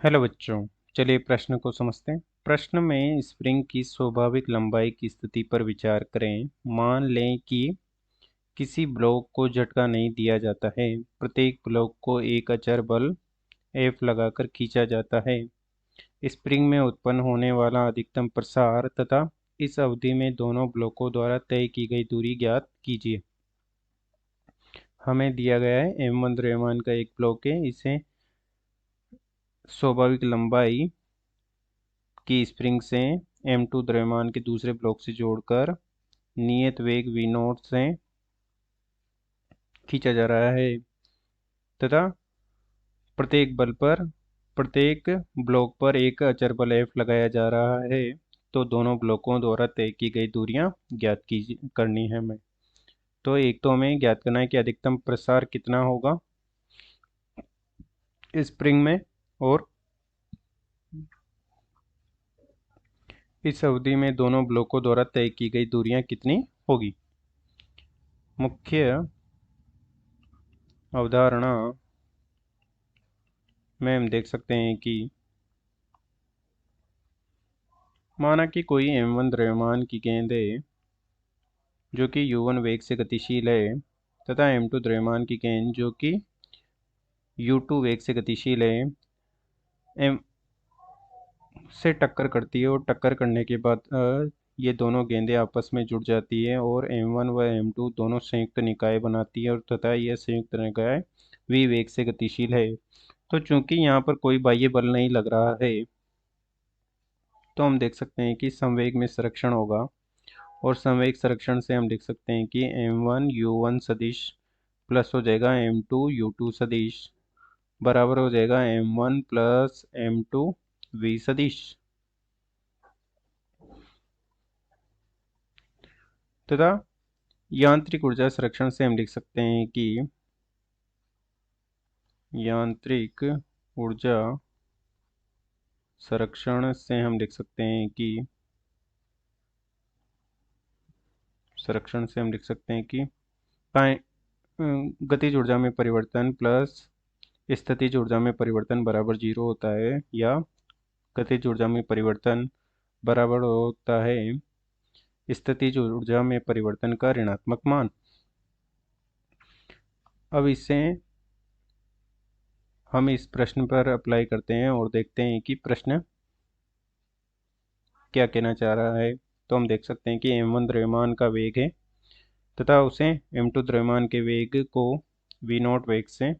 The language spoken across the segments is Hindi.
हेलो बच्चों। चलिए प्रश्न को समझते हैं। प्रश्न में स्प्रिंग की स्वाभाविक लंबाई की स्थिति पर विचार करें। मान लें कि किसी ब्लॉक को झटका नहीं दिया जाता है। प्रत्येक ब्लॉक को एक अचर बल F लगाकर खींचा जाता है। स्प्रिंग में उत्पन्न होने वाला अधिकतम प्रसार तथा इस अवधि में दोनों ब्लॉकों द्वारा तय की गई दूरी ज्ञात कीजिए। हमें दिया गया है M1 द्रव्यमान का एक ब्लॉक है। इसे स्वाभाविक लंबाई की स्प्रिंग से M2 द्रव्यमान के दूसरे ब्लॉक से जोड़कर नियत वेग V0 से खींचा जा रहा है तथा प्रत्येक ब्लॉक पर एक अचर बल F लगाया जा रहा है। तो दोनों ब्लॉकों द्वारा तय की गई दूरियां ज्ञात करनी है हमें। तो एक तो हमें ज्ञात करना है कि अधिकतम प्रसार कितना होगा स्प्रिंग में, और इस अवधि में दोनों ब्लॉकों द्वारा तय की गई दूरियां कितनी होगी। मुख्य अवधारणा में हम देख सकते हैं कि माना कि कोई M1 द्रव्यमान की गेंद है जो कि U1 वेग से गतिशील है तथा M2 द्रव्यमान की गेंद जो कि U2 वेग से गतिशील है M से टक्कर करती है, और टक्कर करने के बाद ये दोनों गेंदें आपस में जुड़ जाती है और M1 व M2 दोनों संयुक्त निकाय बनाती है, और तथा यह संयुक्त निकाय V वेग से गतिशील है। तो चूंकि यहाँ पर कोई बाह्य बल नहीं लग रहा है तो हम देख सकते हैं कि संवेग में संरक्षण होगा, और संवेग संरक्षण से हम लिख सकते हैं कि M1 U1 सदिश प्लस हो जाएगा M2 U2 सदिश बराबर हो जाएगा M1 प्लस M2 V सदिश। तथा यांत्रिक ऊर्जा संरक्षण से हम लिख सकते हैं कि यांत्रिक ऊर्जा संरक्षण से हम लिख सकते हैं कि गतिज ऊर्जा में परिवर्तन प्लस स्थितिज ऊर्जा में परिवर्तन बराबर 0 होता है, या गतिज ऊर्जा में परिवर्तन बराबर होता है स्थितिज ऊर्जा में परिवर्तन का ऋणात्मक मान। अब इससे हम इस प्रश्न पर अप्लाई करते हैं और देखते हैं कि प्रश्न क्या कहना चाह रहा है। तो हम देख सकते हैं कि M1 द्रव्यमान का वेग है तथा उसे M2 द्रव्यमान के वेग को V0 वेग से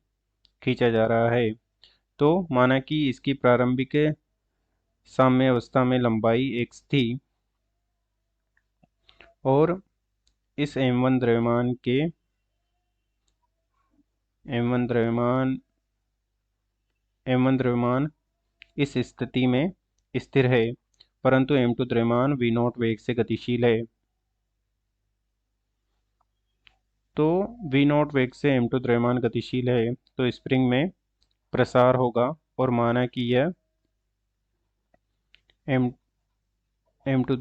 खींचा जा रहा है। तो माना कि इसकी प्रारंभिक साम्य अवस्था में लंबाई x थी, और इस M1 द्रव्यमान इस स्थिति में स्थिर है, परंतु M2 द्रव्यमान V0 वेग से गतिशील है। तो V0 वेग से M2 द्रव्यमान गतिशील है तो स्प्रिंग में प्रसार होगा, और माना कि यह M2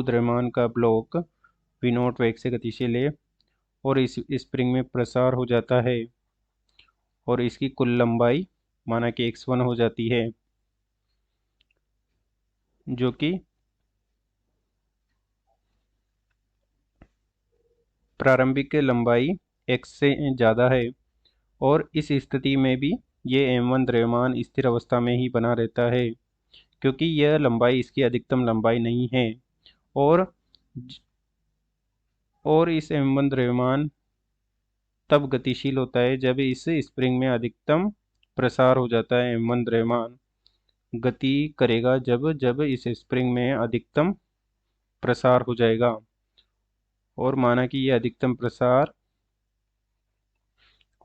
द्रव्यमान का ब्लॉक V0 वेग से गतिशील है और इस स्प्रिंग में प्रसार हो जाता है, और इसकी कुल लंबाई माना कि x1 हो जाती है, जो कि प्रारंभिक लंबाई x से ज़्यादा है। और इस स्थिति में भी ये M1 द्रव्यमान स्थिर अवस्था में ही बना रहता है, क्योंकि यह लंबाई इसकी अधिकतम लंबाई नहीं है। और इस M1 द्रव्यमान तब गतिशील होता है जब इस स्प्रिंग में अधिकतम प्रसार हो जाता है। M1 द्रव्यमान गति करेगा जब जब इस स्प्रिंग में अधिकतम प्रसार हो जाएगा, और माना कि यह अधिकतम प्रसार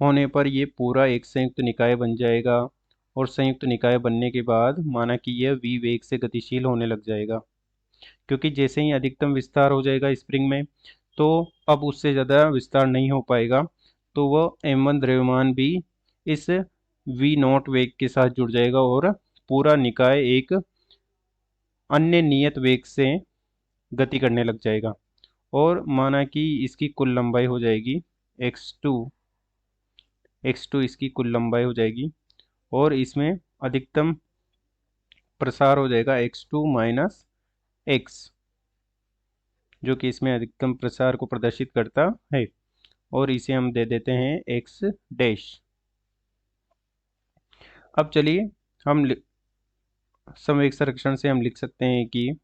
होने पर ये पूरा एक संयुक्त निकाय बन जाएगा, और संयुक्त निकाय बनने के बाद माना कि यह V वेग से गतिशील होने लग जाएगा, क्योंकि जैसे ही अधिकतम विस्तार हो जाएगा स्प्रिंग में तो अब उससे ज़्यादा विस्तार नहीं हो पाएगा, तो वह M1 द्रव्यमान भी इस V0 वेग के साथ जुड़ जाएगा और पूरा निकाय एक अन्य नियत वेग से गति करने लग जाएगा। और माना कि इसकी कुल लंबाई हो जाएगी x2 इसकी कुल लंबाई हो जाएगी, और इसमें अधिकतम प्रसार हो जाएगा x2 माइनस एक्स, जो कि इसमें अधिकतम प्रसार को प्रदर्शित करता है, और इसे हम दे देते हैं एक्स डैश। अब चलिए हम संवेग संरक्षण से हम लिख सकते हैं कि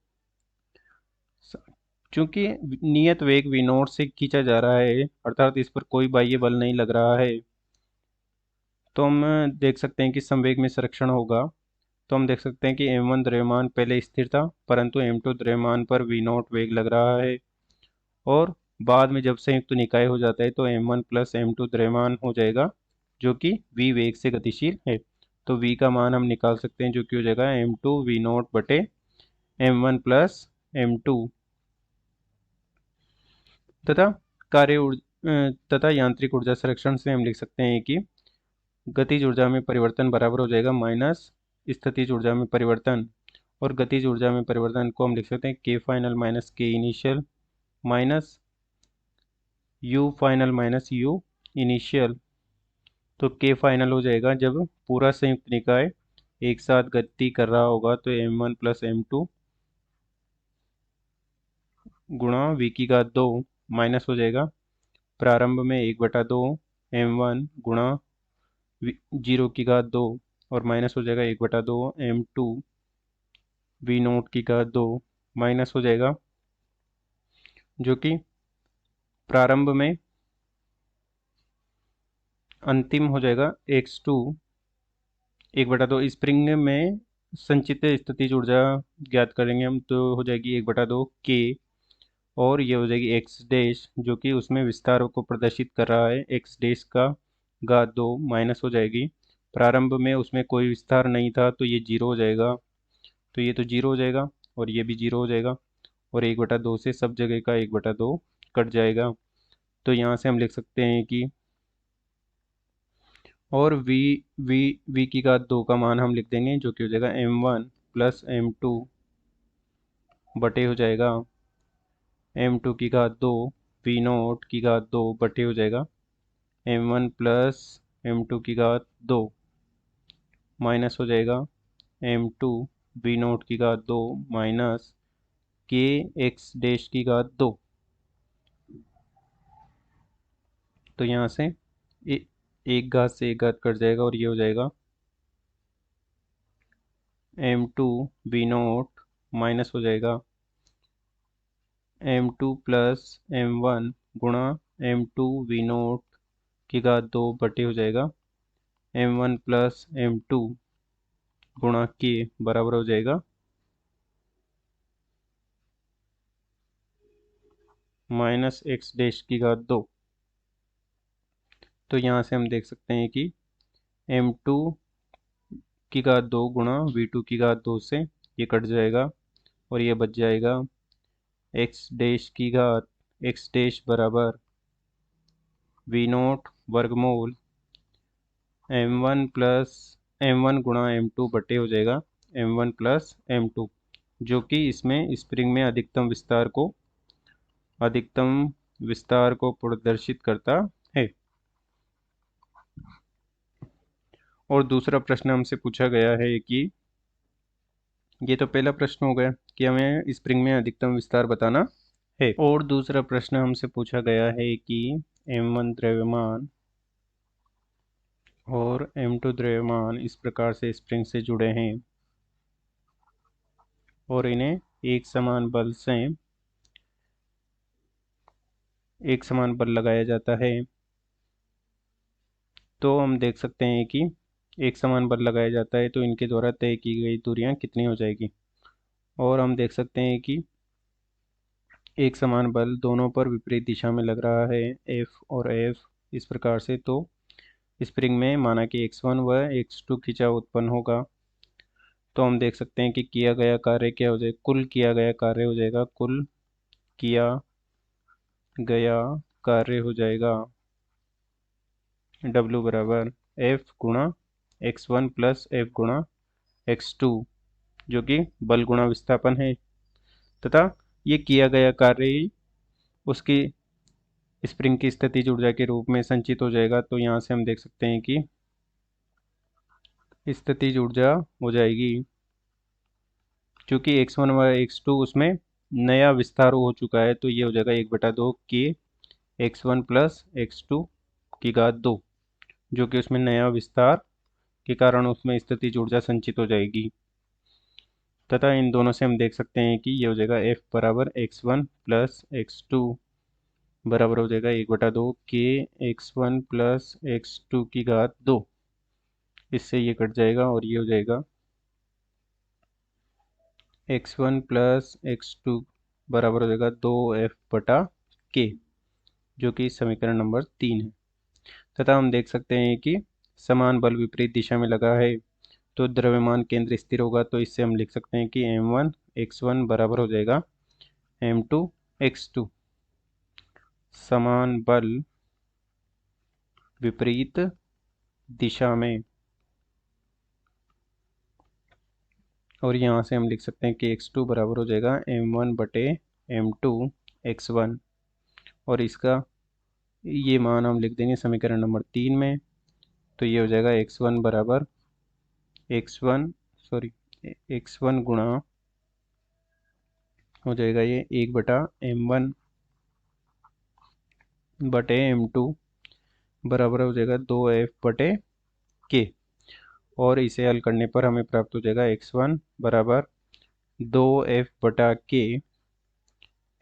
चूंकि नियत वेग v नॉट से खींचा जा रहा है, अर्थात इस पर कोई बाह्य बल नहीं लग रहा है, तो हम देख सकते हैं कि संवेग में संरक्षण होगा। तो हम देख सकते हैं कि m1 द्रव्यमान पहले स्थिर था, परंतु m2 द्रव्यमान पर v नॉट वेग लग रहा है, और बाद में जब संयुक्त निकाय हो जाता है तो m1 प्लस m2 द्रव्यमान हो जाएगा, जो कि v वेग से गतिशील है। तो v का मान हम निकाल सकते हैं, जो कि हो जाएगा m2 v नॉट बटे m1 प्लस m2, तथा तथा यांत्रिक ऊर्जा संरक्षण से हम लिख सकते हैं कि गतिज ऊर्जा में परिवर्तन बराबर हो जाएगा माइनस स्थितिज ऊर्जा में परिवर्तन, और गतिज ऊर्जा में परिवर्तन को हम लिख सकते हैं के फाइनल माइनस के initial minus you final minus you initial. तो के फाइनल हो जाएगा जब पूरा संयुक्त निकाय एक साथ गति कर रहा होगा, तो m1 प्लस m2 गुणा v की घात 2 माइनस हो जाएगा प्रारंभ में 1/2 m1 गुणा 0 की घात 2, और माइनस हो जाएगा 1/2 m2 v नोट की घात 2 माइनस हो जाएगा, जो कि प्रारंभ में अंतिम हो जाएगा x2 1/2 स्प्रिंग में संचित स्थितिज ऊर्जा ज्ञात करेंगे हम, तो हो जाएगी 1/2 के, और ये हो जाएगी एक्स डैश, जो कि उसमें विस्तार को प्रदर्शित कर रहा है, एक्स डैश का घात 2 माइनस हो जाएगी प्रारंभ में उसमें कोई विस्तार नहीं था, तो ये जीरो हो जाएगा, तो ये तो जीरो हो जाएगा और ये भी जीरो हो जाएगा, और 1/2 से सब जगह का 1/2 कट जाएगा। तो यहाँ से हम लिख सकते हैं कि, और v की घात 2 का मान हम लिख देंगे, जो कि हो जाएगा m1 प्लस m2 बटे हो जाएगा m2 की घात 2 v नोट की घात 2 बटे हो जाएगा m1 प्लस m2 की घात 2 माइनस हो जाएगा m2 v नोट की घात 2 माइनस के एक्स डैश की घात 2। तो यहाँ से एक घात से एक घात कट जाएगा, और ये हो जाएगा m2 v नोट माइनस हो जाएगा m2 प्लस m1 गुणा m2 v नोट की घात 2 बटे हो जाएगा m1 प्लस m2 गुणा के बराबर हो जाएगा माइनस एक्स डैश की घात 2। तो यहाँ से हम देख सकते हैं कि m2 की घात 2 गुणा v2 की घात 2 से ये कट जाएगा, और ये बच जाएगा एक्स डैश की घात एक्स डैश बराबर v नोट वर्गमूल m1 गुणा m2 बटे हो जाएगा m1 प्लस m2, जो कि इसमें स्प्रिंग में अधिकतम विस्तार को प्रदर्शित करता है। और दूसरा प्रश्न हमसे पूछा गया है कि, ये तो पहला प्रश्न हो गया कि हमें स्प्रिंग में अधिकतम विस्तार बताना है, और दूसरा प्रश्न हमसे पूछा गया है कि m1 द्रव्यमान और m2 द्रव्यमान इस प्रकार से स्प्रिंग से जुड़े हैं, और इन्हें एक समान बल लगाया जाता है। तो हम देख सकते हैं कि एक समान बल लगाया जाता है तो इनके द्वारा तय की गई दूरियां कितनी हो जाएगी, और हम देख सकते हैं कि एक समान बल दोनों पर विपरीत दिशा में लग रहा है, F और F इस प्रकार से। तो स्प्रिंग में माना कि x1 व x2 खिंचाव उत्पन्न होगा। तो हम देख सकते हैं कि किया गया कार्य क्या हो जाएगा, कुल किया गया कार्य हो जाएगा, कुल किया गया कार्य हो जाएगा W बराबर F गुणा x1 प्लस F गुणा x2, जो कि बल गुणा विस्थापन है, तथा ये किया गया कार्य ही उसकी स्प्रिंग की स्थितिज ऊर्जा के रूप में संचित हो जाएगा। तो यहाँ से हम देख सकते हैं कि स्थितिज ऊर्जा हो जाएगी, चूँकि x1 व x2 उसमें नया विस्तार हो चुका है, तो ये हो जाएगा 1/2 के x1 प्लस x2 की घात 2, जो कि उसमें नया विस्तार के कारण उसमें स्थितिज ऊर्जा संचित हो जाएगी। तथा इन दोनों से हम देख सकते हैं कि ये हो जाएगा F बराबर x1 प्लस x2 बराबर हो जाएगा 1/2 के x1 प्लस x2 की घात 2। इससे ये कट जाएगा और ये हो जाएगा x1 प्लस x2 बराबर हो जाएगा 2F/K, जो कि समीकरण नंबर 3 है। तथा हम देख सकते हैं कि समान बल विपरीत दिशा में लगा है, तो द्रव्यमान केंद्र स्थिर होगा। तो इससे हम लिख सकते हैं कि m1 x1 बराबर हो जाएगा m2 x2। समान बल विपरीत दिशा में, और यहाँ से हम लिख सकते हैं कि x2 बराबर हो जाएगा m1/m2 x1, और इसका ये मान हम लिख देंगे समीकरण नंबर 3 में। तो ये हो जाएगा x1 बराबर x1 गुणा हो जाएगा ये 1/m1/m2 बराबर हो जाएगा 2F/K, और इसे हल करने पर हमें प्राप्त हो जाएगा x1 बराबर 2F/K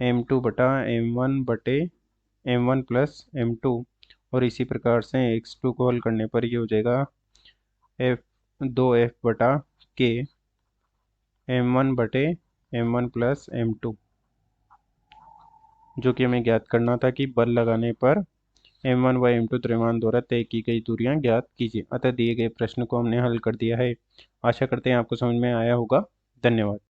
m2/m1 प्लस m2, और इसी प्रकार से x2 को हल करने पर ये हो जाएगा 2F/K m1/m1 प्लस m2, जो कि हमें ज्ञात करना था कि बल लगाने पर m1 व m2 द्रव्यमान द्वारा तय की गई दूरियां ज्ञात कीजिए। अतः दिए गए प्रश्न को हमने हल कर दिया है। आशा करते हैं आपको समझ में आया होगा। धन्यवाद।